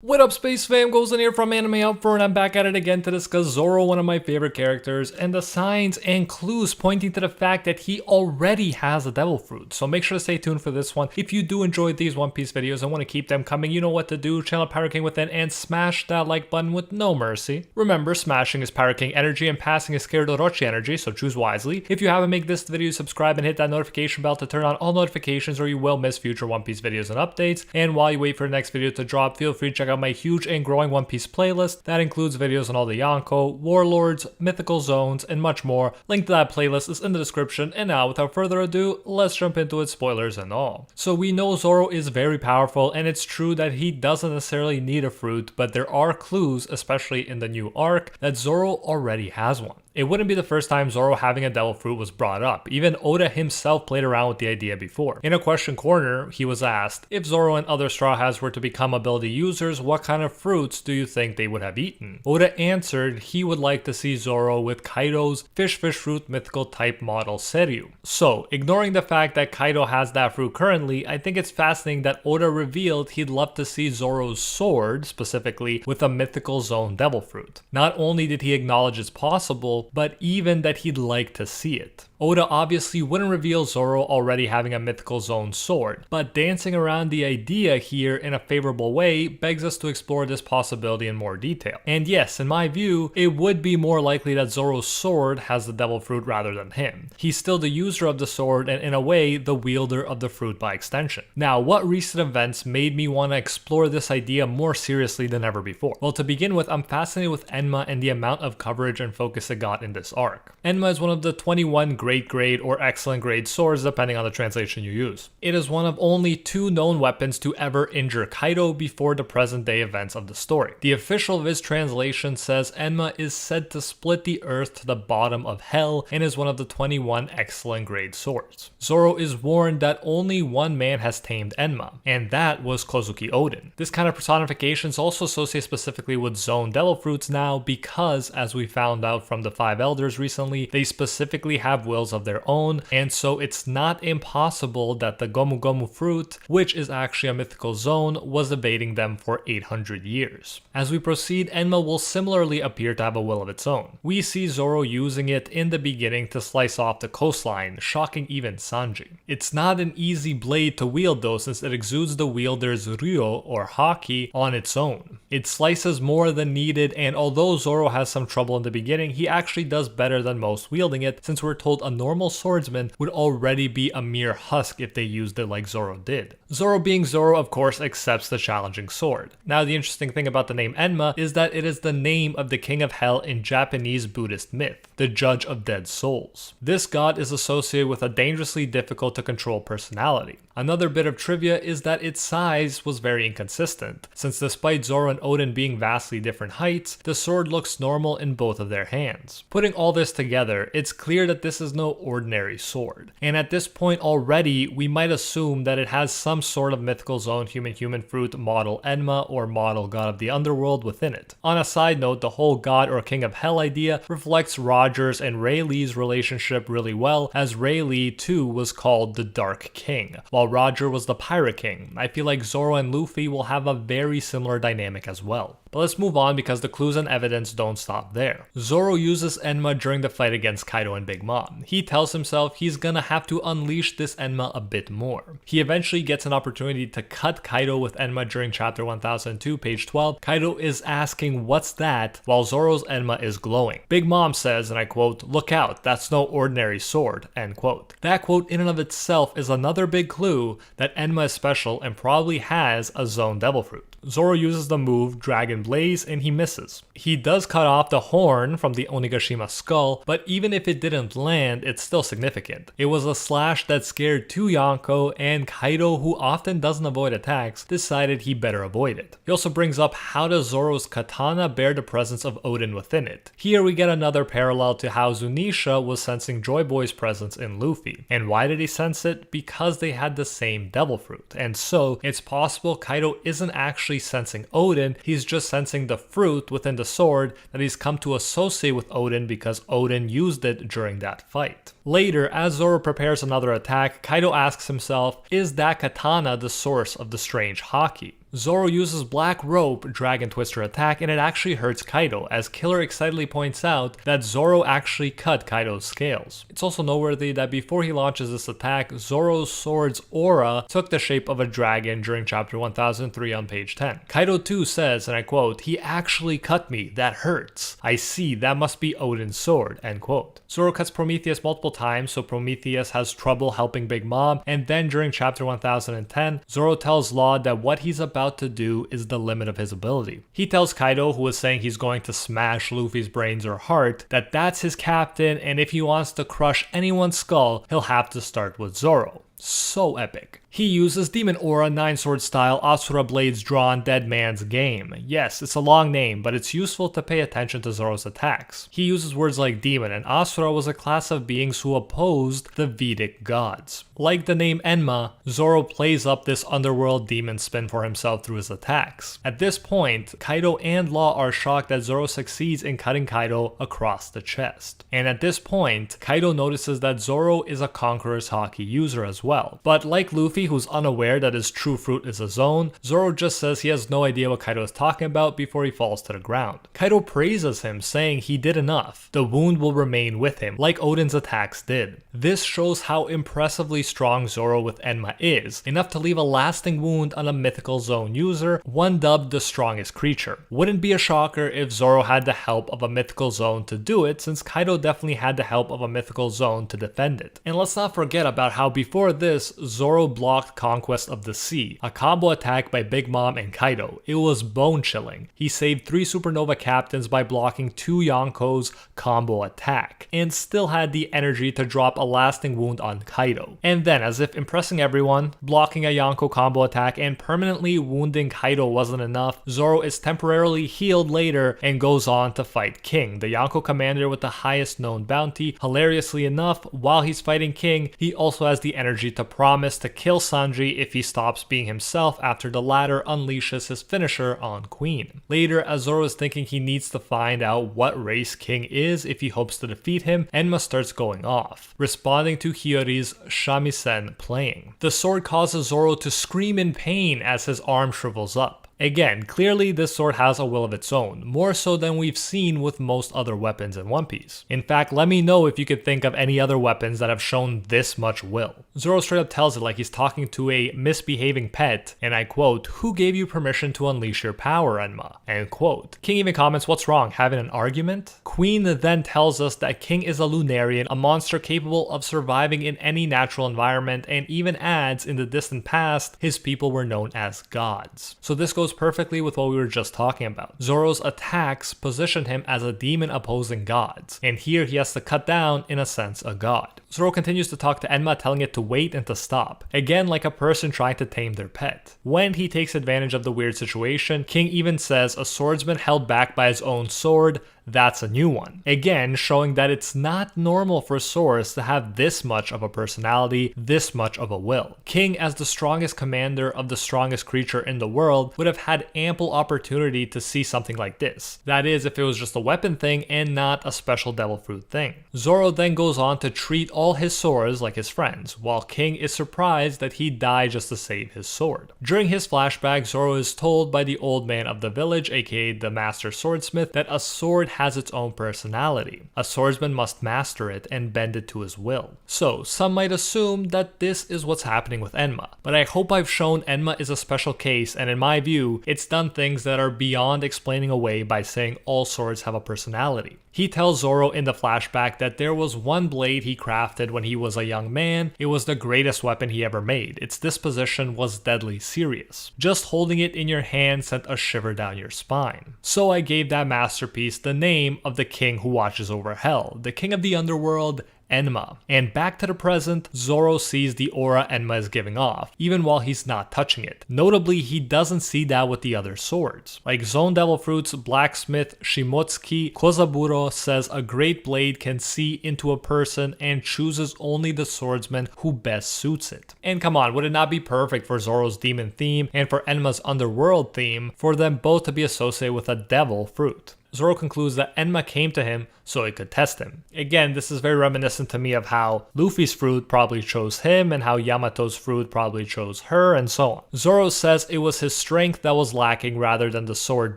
What up, Space Fam? Goes in here from Anime Outfro, and I'm back at it again to discuss Zoro, one of my favorite characters, and the signs and clues pointing to the fact that he already has a devil fruit. So make sure to stay tuned for this one. If you do enjoy these One Piece videos and want to keep them coming, you know what to do. Channel Pirate King within and smash that like button with no mercy. Remember, smashing is Pirate King energy and passing is scared Orochi energy, so choose wisely. If you haven't made this video, subscribe and hit that notification bell to turn on all notifications or you will miss future One Piece videos and updates. And while you wait for the next video to drop, feel free to check out my huge and growing One Piece playlist that includes videos on all the Yonko, Warlords, Mythical Zones, and much more. Link to that playlist is in the description, and now without further ado, let's jump into it, spoilers and all. So we know Zoro is very powerful, and it's true that he doesn't necessarily need a fruit, but there are clues, especially in the new arc, that Zoro already has one. It wouldn't be the first time Zoro having a devil fruit was brought up. Even Oda himself played around with the idea before. In a question corner, he was asked, if Zoro and other Straw Hats were to become ability users, what kind of fruits do you think they would have eaten? Oda answered he would like to see Zoro with Kaido's fish fruit mythical type model Seryu. So, ignoring the fact that Kaido has that fruit currently, I think it's fascinating that Oda revealed he'd love to see Zoro's sword, specifically, with a mythical zone devil fruit. Not only did he acknowledge it's possible, but even that he'd like to see it. Oda obviously wouldn't reveal Zoro already having a mythical zone sword, but dancing around the idea here in a favorable way begs us to explore this possibility in more detail. And yes, in my view, it would be more likely that Zoro's sword has the devil fruit rather than him. He's still the user of the sword and in a way, the wielder of the fruit by extension. Now, what recent events made me want to explore this idea more seriously than ever before? Well, to begin with, I'm fascinated with Enma and the amount of coverage and focus it got in this arc. Enma is one of the 21 great grade or excellent grade swords depending on the translation you use. It is one of only 2 known weapons to ever injure Kaido before the present day events of the story. The official Viz translation says Enma is said to split the earth to the bottom of hell and is one of the 21 excellent grade swords. Zoro is warned that only one man has tamed Enma, and that was Kozuki Oden. This kind of personification is also associated specifically with zone devil fruits now because, as we found out from the 5 elders recently, they specifically have wills of their own, and so it's not impossible that the Gomu Gomu fruit, which is actually a mythical zone, was evading them for 800 years. As we proceed, Enma will similarly appear to have a will of its own. We see Zoro using it in the beginning to slice off the coastline, shocking even Sanji. It's not an easy blade to wield though, since it exudes the wielder's ryo or haki on its own. It slices more than needed, and although Zoro has some trouble in the beginning, he actually does better than most wielding it, since we're told a normal swordsman would already be a mere husk if they used it like Zoro did. Zoro being Zoro, of course, accepts the challenging sword. Now, the interesting thing about the name Enma is that it is the name of the king of hell in Japanese Buddhist myth, the judge of dead souls. This god is associated with a dangerously difficult to control personality. Another bit of trivia is that its size was very inconsistent, since despite Zoro and Oden being vastly different heights, the sword looks normal in both of their hands. Putting all this together, it's clear that this is no ordinary sword, and at this point already, we might assume that it has some sort of mythical zone human fruit model Enma or model god of the underworld within it. On a side note, the whole god or king of hell idea reflects Roger's and Rayleigh's relationship really well, as Rayleigh too was called the Dark King, while Roger was the Pirate King. I feel like Zoro and Luffy will have a very similar dynamic as well. But let's move on because the clues and evidence don't stop there. Zoro uses Enma during the fight against Kaido and Big Mom. He tells himself he's gonna have to unleash this Enma a bit more. He eventually gets an opportunity to cut Kaido with Enma during chapter 1002, page 12. Kaido is asking what's that, while Zoro's Enma is glowing. Big Mom says, and I quote, "Look out, that's no ordinary sword," end quote. That quote in and of itself is another big clue that Enma is special and probably has a zone devil fruit. Zoro uses the move Dragon Blaze and he misses. He does cut off the horn from the Onigashima skull, but even if it didn't land, it's still significant. It was a slash that scared 2 Yonko, and Kaido, who often doesn't avoid attacks, decided he better avoid it. He also brings up how does Zoro's katana bear the presence of Oden within it. Here we get another parallel to how Zunisha was sensing Joy Boy's presence in Luffy. And why did he sense it? Because they had the same devil fruit. And so, it's possible Kaido isn't actually sensing Oden, he's just sensing the fruit within the sword that he's come to associate with Oden because Oden used it during that fight. Later, as Zoro prepares another attack, Kaido asks himself, is that katana the source of the strange haki? Zoro uses Black Rope Dragon Twister attack and it actually hurts Kaido, as Killer excitedly points out that Zoro actually cut Kaido's scales. It's also noteworthy that before he launches this attack, Zoro's sword's aura took the shape of a dragon during chapter 1003 on page 10. Kaido too says, and I quote, "He actually cut me, that hurts. I see, that must be Odin's sword," end quote. Zoro cuts Prometheus multiple times, so Prometheus has trouble helping Big Mom, and then during chapter 1010, Zoro tells Law that what he's about to do is the limit of his ability. He tells Kaido, who is saying he's going to smash Luffy's brains or heart, that that's his captain, and if he wants to crush anyone's skull, he'll have to start with Zoro. So epic. He uses Demon Aura 9-sword style Asura Blades drawn Dead Man's Game. Yes, it's a long name, but it's useful to pay attention to Zoro's attacks. He uses words like demon, and Asura was a class of beings who opposed the Vedic gods. Like the name Enma, Zoro plays up this underworld demon spin for himself through his attacks. At this point, Kaido and Law are shocked that Zoro succeeds in cutting Kaido across the chest. And at this point, Kaido notices that Zoro is a Conqueror's Haki user as well. But like Luffy, who's unaware that his true fruit is a zone, Zoro just says he has no idea what Kaido is talking about before he falls to the ground. Kaido praises him, saying he did enough. The wound will remain with him, like Odin's attacks did. This shows how impressively strong Zoro with Enma is, enough to leave a lasting wound on a mythical zone user, one dubbed the strongest creature. Wouldn't be a shocker if Zoro had the help of a mythical zone to do it, since Kaido definitely had the help of a mythical zone to defend it. And let's not forget about how before this, Zoro blocked Conquest of the Sea, a combo attack by Big Mom and Kaido. It was bone chilling. He saved 3 Supernova captains by blocking 2 Yonko's combo attack, and still had the energy to drop a lasting wound on Kaido. And then, as if impressing everyone, blocking a Yonko combo attack and permanently wounding Kaido wasn't enough, Zoro is temporarily healed later and goes on to fight King, the Yonko commander with the highest known bounty. Hilariously enough, while he's fighting King, he also has the energy to promise to kill Sanji if he stops being himself after the latter unleashes his finisher on Queen. Later, as Zoro is thinking he needs to find out what race King is if he hopes to defeat him, Enma starts going off, responding to Hiyori's shamisen playing. The sword causes Zoro to scream in pain as his arm shrivels up. Again, clearly this sword has a will of its own, more so than we've seen with most other weapons in One Piece. In fact, let me know if you could think of any other weapons that have shown this much will. Zoro straight up tells it like he's talking to a misbehaving pet, and I quote, "Who gave you permission to unleash your power, Enma?" End quote. King even comments, "What's wrong, having an argument?" Queen then tells us that King is a Lunarian, a monster capable of surviving in any natural environment, and even adds, in the distant past, his people were known as gods. So this goes perfectly with what we were just talking about. Zoro's attacks position him as a demon opposing gods, and here he has to cut down, in a sense, a god. Zoro continues to talk to Enma, telling it to wait and to stop, again like a person trying to tame their pet. When he takes advantage of the weird situation, King even says a swordsman held back by his own sword, that's a new one. Again, showing that it's not normal for swords to have this much of a personality, this much of a will. King, as the strongest commander of the strongest creature in the world, would have had ample opportunity to see something like this. That is, if it was just a weapon thing and not a special devil fruit thing. Zoro then goes on to treat all his swords like his friends, while King is surprised that he died just to save his sword. During his flashback, Zoro is told by the old man of the village, aka the master swordsmith, that a sword has its own personality. A swordsman must master it and bend it to his will. So, some might assume that this is what's happening with Enma, but I hope I've shown Enma is a special case, and in my view, it's done things that are beyond explaining away by saying all swords have a personality. He tells Zoro in the flashback that there was one blade he crafted when he was a young man. It was the greatest weapon he ever made. Its disposition was deadly serious. Just holding it in your hand sent a shiver down your spine. So I gave that masterpiece the name of the king who watches over hell, the king of the underworld, Enma. And back to the present, Zoro sees the aura Enma is giving off, even while he's not touching it. Notably, he doesn't see that with the other swords. Like Zone Devil Fruit's blacksmith Shimotsuki Kozaburo says a great blade can see into a person and chooses only the swordsman who best suits it. And come on, would it not be perfect for Zoro's demon theme and for Enma's underworld theme for them both to be associated with a devil fruit? Zoro concludes that Enma came to him so it could test him. Again, this is very reminiscent to me of how Luffy's fruit probably chose him and how Yamato's fruit probably chose her, and so on. Zoro says it was his strength that was lacking rather than the sword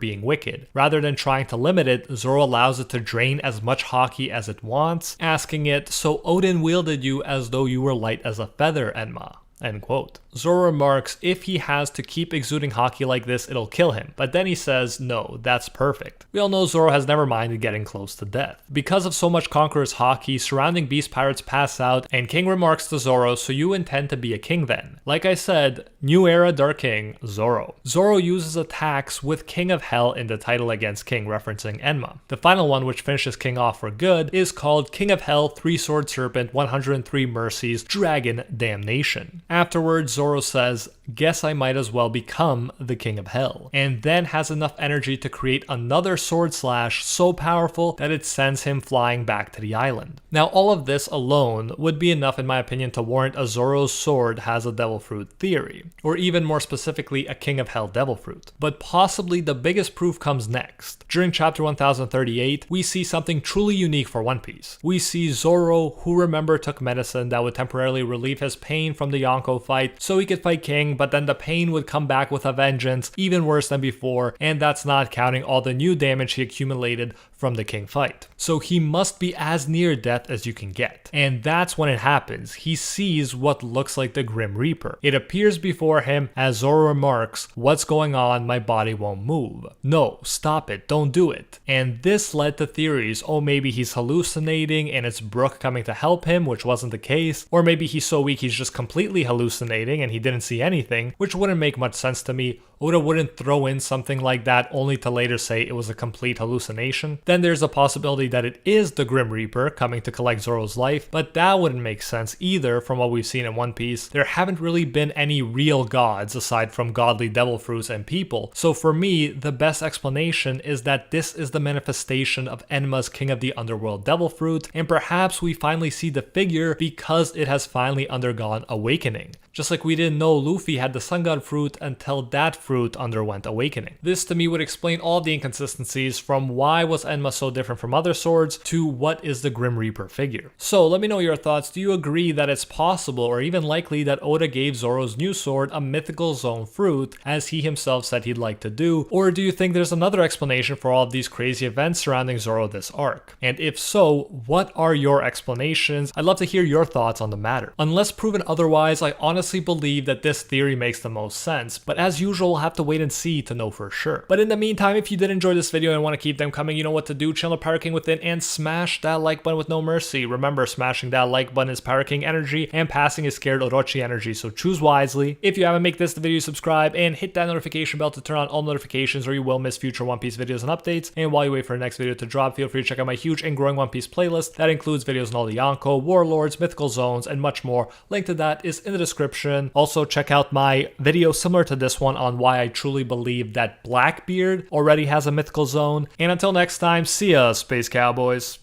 being wicked. Rather than trying to limit it, Zoro allows it to drain as much haki as it wants, asking it, "So Odin wielded you as though you were light as a feather, Enma." End quote. Zoro remarks if he has to keep exuding haki like this, it'll kill him. But then he says, no, that's perfect. We all know Zoro has never minded getting close to death. Because of so much Conqueror's haki, surrounding beast pirates pass out, and King remarks to Zoro, so you intend to be a king then? Like I said, new era Dark King, Zoro. Zoro uses attacks with King of Hell in the title against King, referencing Enma. The final one, which finishes King off for good, is called King of Hell, 3-Sword Serpent, 103 Mercies, Dragon Damnation. Afterwards, Zoro says, guess I might as well become the King of Hell, and then has enough energy to create another sword slash so powerful that it sends him flying back to the island. Now all of this alone would be enough in my opinion to warrant a Zoro's sword has a devil fruit theory, or even more specifically a King of Hell devil fruit. But possibly the biggest proof comes next. During chapter 1038, we see something truly unique for One Piece. We see Zoro, who remember took medicine that would temporarily relieve his pain from the Yonko fight so he could fight King, but then the pain would come back with a vengeance, even worse than before, and that's not counting all the new damage he accumulated from the King fight. So he must be as near death as you can get. And that's when it happens. He sees what looks like the Grim Reaper. It appears before him as Zoro remarks, what's going on? My body won't move. No, stop it, don't do it. And this led to theories, oh maybe he's hallucinating and it's Brook coming to help him, which wasn't the case, or maybe he's so weak he's just completely hallucinating and he didn't see anything, which wouldn't make much sense to me. Oda wouldn't throw in something like that only to later say it was a complete hallucination. Then there's a possibility that it is the Grim Reaper coming to collect Zoro's life, but that wouldn't make sense either from what we've seen in One Piece. There haven't really been any real gods aside from godly devil fruits and people, so for me, the best explanation is that this is the manifestation of Enma's King of the Underworld devil fruit, and perhaps we finally see the figure because it has finally undergone awakening. Just like we didn't know Luffy had the Sun God fruit until that fruit underwent awakening. This to me would explain all the inconsistencies from why was Enma so different from other swords to what is the Grim Reaper figure. So let me know your thoughts. Do you agree that it's possible or even likely that Oda gave Zoro's new sword a mythical zone fruit as he himself said he'd like to do? Or do you think there's another explanation for all of these crazy events surrounding Zoro this arc? And if so, what are your explanations? I'd love to hear your thoughts on the matter. Unless proven otherwise, I honestly believe that this theory makes the most sense, but as usual, we'll have to wait and see to know for sure. But in the meantime, if you did enjoy this video and want to keep them coming, you know what to do. Channel Pirate King within and smash that like button with no mercy. Remember, smashing that like button is Pirate King energy and passing is scared Orochi energy, so choose wisely. If you haven't, make this the video, subscribe and hit that notification bell to turn on all notifications or you will miss future One Piece videos and updates. And while you wait for the next video to drop, feel free to check out my huge and growing One Piece playlist that includes videos on all the Yonko, Warlords, mythical zones, and much more. Link to that is in the description. Also, check out my video similar to this one on why I truly believe that Blackbeard already has a mythical zone. And until next time, see ya, Space Cowboys.